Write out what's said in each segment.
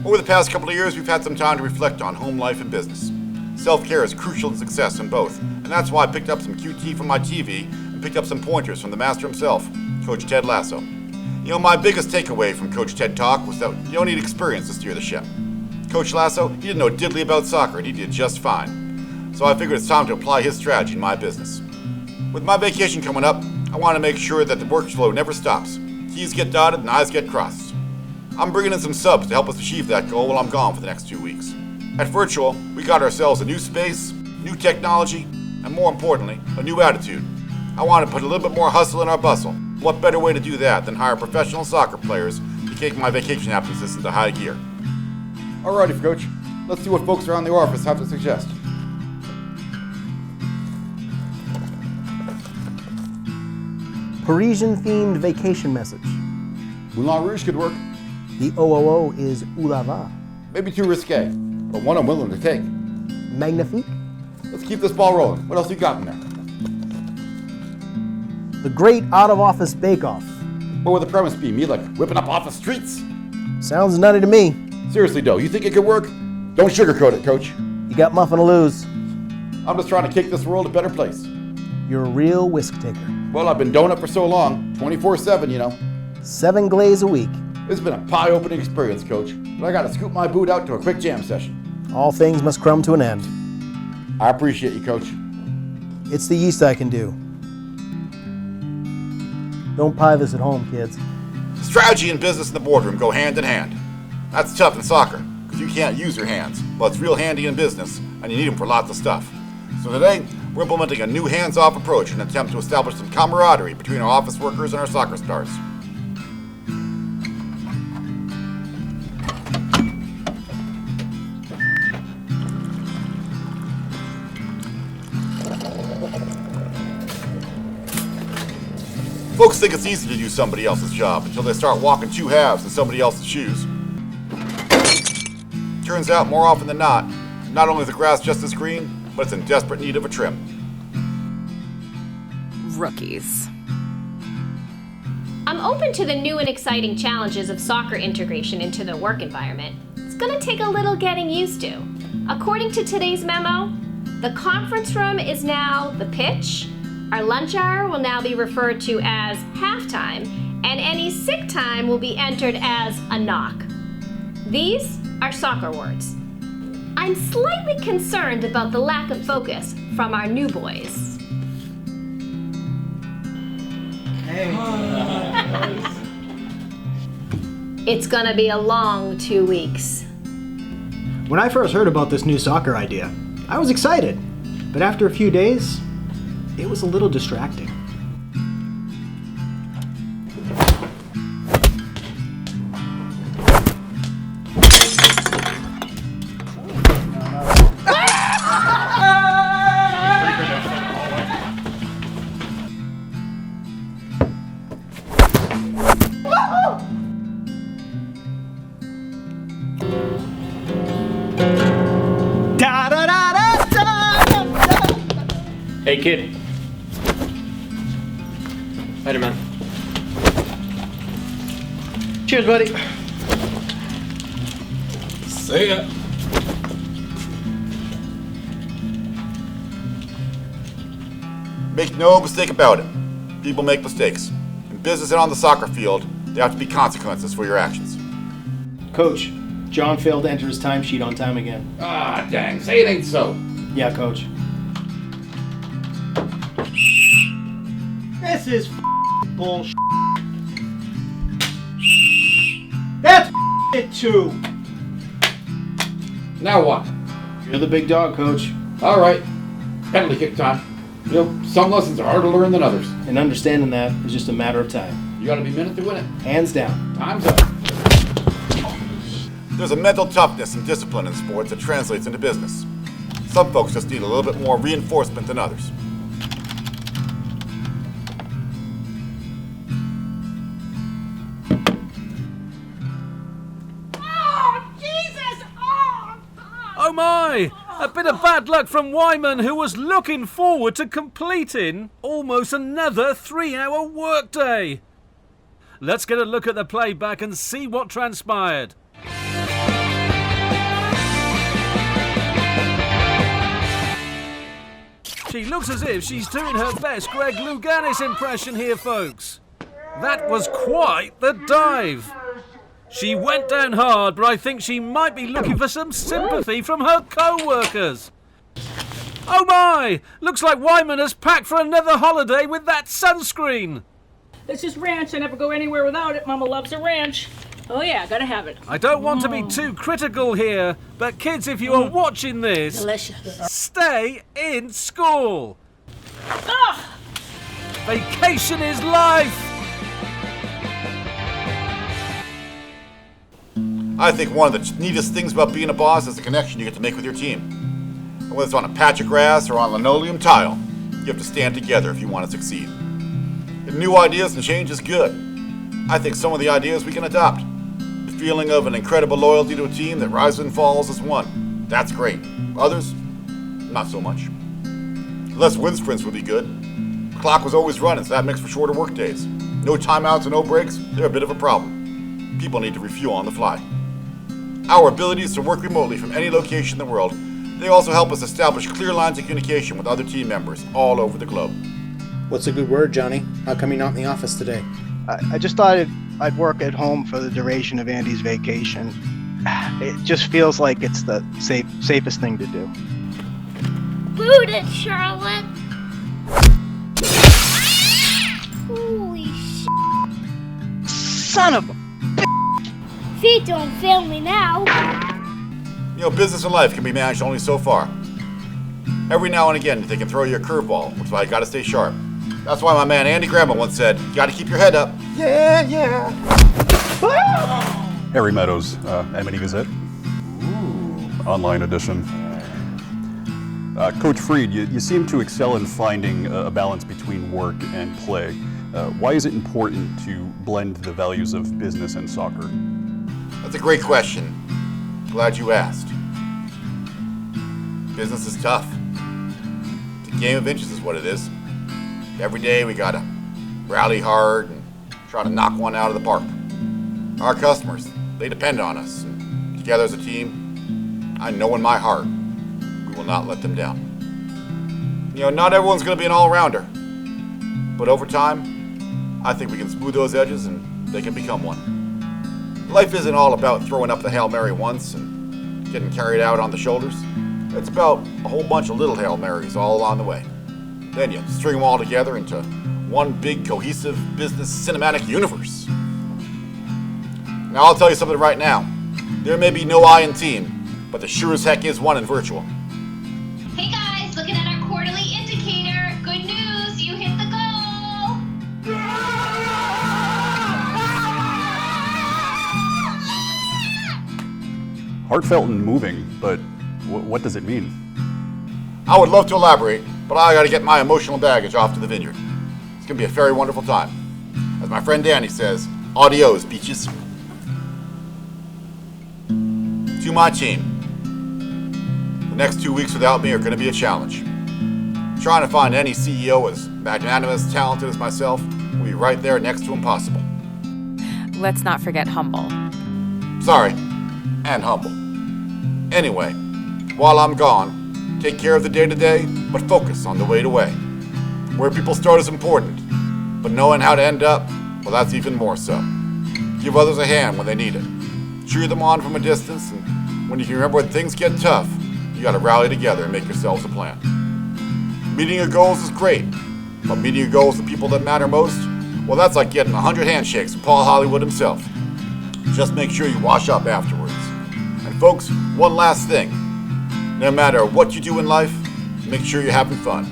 Over the past couple of years, we've had some time to reflect on home life and business. Self-care is crucial to success in both, and that's why I picked up some QT from my TV and picked up some pointers from the master himself, Coach Ted Lasso. You know, my biggest takeaway from Coach Ted Talk was that you don't need experience to steer the ship. Coach Lasso, he didn't know diddly about soccer, and he did just fine. So I figured it's time to apply his strategy in my business. With my vacation coming up, I want to make sure that the workflow never stops. T's get dotted and I's get crossed. I'm bringing in some subs to help us achieve that goal while I'm gone for the next 2 weeks. At Virtual, we got ourselves a new space, new technology, and more importantly, a new attitude. I want to put a little bit more hustle in our bustle. What better way to do that than hire professional soccer players to take my vacation absences into high gear? Alrighty, Coach. Let's see what folks around the office have to suggest. Parisian-themed vacation message. Moulin Rouge could work. The OOO is Ooh La Va. Maybe too risque, but one I'm willing to take. Magnifique. Let's keep this ball rolling. What else you got in there? The Great Out-of-Office Bake-Off. What would the premise be? Me like whipping up office streets? Sounds nutty to me. Seriously, though, you think it could work? Don't sugarcoat it, Coach. You got muffin to lose. I'm just trying to kick this world a better place. You're a real whisk taker. Well, I've been doing it for so long, 24/7, you know. 7 glaze a week. It's been a pie-opening experience, Coach, but I gotta scoop my boot out to a quick jam session. All things must come to an end. I appreciate you, Coach. It's the yeast I can do. Don't pie this at home, kids. Strategy and business in the boardroom go hand in hand. That's tough in soccer, because you can't use your hands, but it's real handy in business, and you need them for lots of stuff. So today, we're implementing a new hands-off approach in an attempt to establish some camaraderie between our office workers and our soccer stars. Folks think it's easy to do somebody else's job until they start walking 2 halves in somebody else's shoes. Turns out, more often than not only is the grass just as green, but it's in desperate need of a trim. Rookies. I'm open to the new and exciting challenges of soccer integration into the work environment. It's gonna take a little getting used to. According to today's memo, the conference room is now the pitch, our lunch hour will now be referred to as halftime, and any sick time will be entered as a knock. These are soccer words. I'm slightly concerned about the lack of focus from our new boys. It's gonna be a long 2 weeks. When I first heard about this new soccer idea, I was excited, but after a few days, it was a little distracting. Hey, kid. Later, man. Cheers, buddy. See ya. Make no mistake about it. People make mistakes. In business and on the soccer field, there have to be consequences for your actions. Coach, John failed to enter his timesheet on time again. Ah, dang. Say it ain't so. Yeah, Coach. This is bullshit. That's it too. Now what? You're the big dog, Coach. All right. Penalty kick time. You know, some lessons are harder to learn than others. And understanding that is just a matter of time. You gotta be minute to win it. Hands down. Time's up. There's a mental toughness and discipline in sports that translates into business. Some folks just need a little bit more reinforcement than others. Oh my! A bit of bad luck from Wyman, who was looking forward to completing almost another 3-hour workday. Let's get a look at the playback and see what transpired. She looks as if she's doing her best Greg Louganis impression here, folks. That was quite the dive. She went down hard, but I think she might be looking for some sympathy from her co-workers. Oh my! Looks like Wyman has packed for another holiday with that sunscreen. This is ranch. I never go anywhere without it. Mama loves a ranch. Oh yeah, gotta have it. I don't want to be too critical here, but kids, if you are watching this, Delicious. stay in school. Ah! Vacation is life. I think one of the neatest things about being a boss is the connection you get to make with your team. And whether it's on a patch of grass or on linoleum tile, you have to stand together if you want to succeed. And new ideas and change is good. I think some of the ideas we can adopt. The feeling of an incredible loyalty to a team that rises and falls as one. That's great. Others, not so much. Less wind sprints would be good. The clock was always running, so that makes for shorter work days. No timeouts and no breaks, they're a bit of a problem. People need to refuel on the fly. Our abilities to work remotely from any location in the world, they also help us establish clear lines of communication with other team members all over the globe. What's a good word, Johnny? How come you're not in the office today? I just thought I'd work at home for the duration of Andy's vacation. It just feels like it's the safest thing to do. Boot it, Charlotte! Holy shit! Son of a... Feet don't fail me now. You know, business and life can be managed only so far. Every now and again, they can throw you a curveball, which is why you gotta stay sharp. That's why my man Andy Grandma once said, you gotta keep your head up. Yeah, yeah. Harry Meadows, Amity Gazette. Online edition. Coach Freed, you seem to excel in finding a balance between work and play. Why is it important to blend the values of business and soccer? That's a great question. Glad you asked. Business is tough. It's a game of inches is what it is. Every day we gotta rally hard and try to knock one out of the park. Our customers, they depend on us. And together as a team, I know in my heart we will not let them down. You know, not everyone's gonna be an all-rounder. But over time, I think we can smooth those edges and they can become one. Life isn't all about throwing up the Hail Mary once and getting carried out on the shoulders. It's about a whole bunch of little Hail Marys all along the way. Then you string them all together into one big cohesive business cinematic universe. Now I'll tell you something right now. There may be no I in team, but there sure as heck is one in virtual. Hey guys, looking at our quarterly indicator. Good news, you hit the goal! Heartfelt and moving, but what does it mean? I would love to elaborate, but I gotta get my emotional baggage off to the vineyard. It's gonna be a very wonderful time. As my friend Danny says, adios, beaches. To my team, the next 2 weeks without me are gonna be a challenge. Trying to find any CEO as magnanimous, talented as myself will be right there next to impossible. Let's not forget humble. Sorry, and humble. Anyway, while I'm gone, take care of the day-to-day, but focus on the way-to-way. Where people start is important, but knowing how to end up, well, that's even more so. Give others a hand when they need it. Cheer them on from a distance, and when you can remember when things get tough, you gotta rally together and make yourselves a plan. Meeting your goals is great, but meeting your goals with the people that matter most, well, that's like getting 100 handshakes with Paul Hollywood himself. Just make sure you wash up afterwards. And folks, one last thing. No matter what you do in life, make sure you're having fun.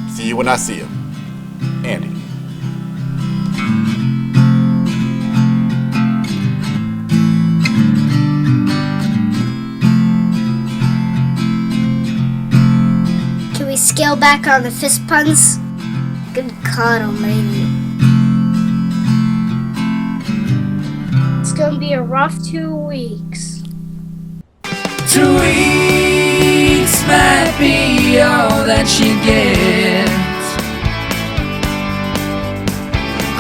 See you when I see you. Andy. Can we scale back on the fist puns? Good God almighty. It's gonna be a rough 2 weeks. 2 weeks might be all that you get.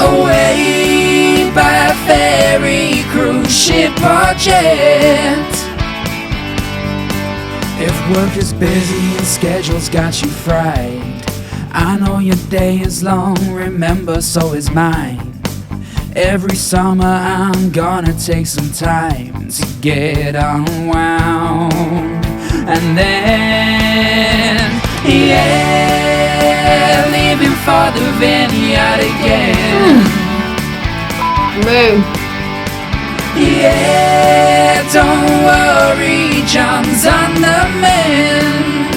Away by a ferry, cruise ship or jet. If work is busy and schedule's got you fried, I know your day is long, remember so is mine. Every summer I'm gonna take some time to get unwound. And then, yeah, leaving for the vineyard again. Move. Yeah, don't worry, John's on the mend.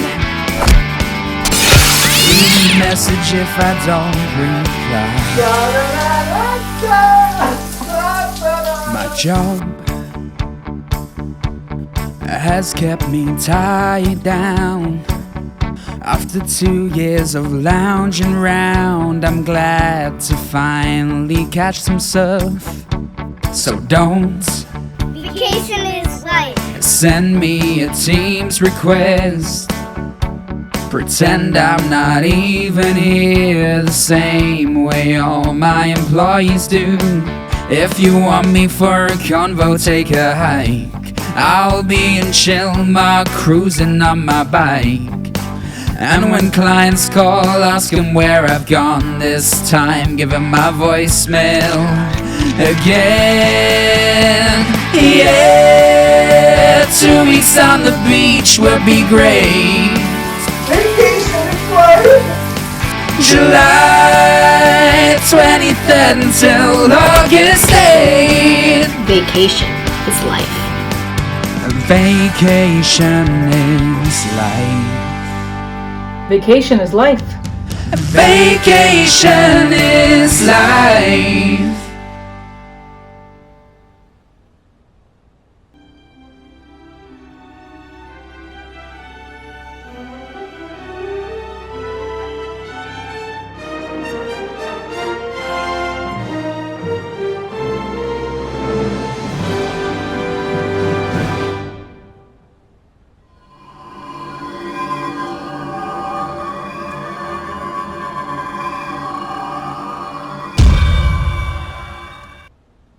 Leave a message if I don't reply. My job has kept me tied down. After 2 years of lounging round, I'm glad to finally catch some surf. So don't Vacation is life. send me a Teams request. Pretend I'm not even here the same way all my employees do. If you want me for a convo, take a hike. I'll be in Chilmar cruising on my bike. And when clients call, ask them where I've gone this time. Give them my voicemail again. Yeah, 2 weeks on the beach will be great. July 23rd until August 8th. Vacation is life. Vacation is life. Vacation is life. Vacation is life.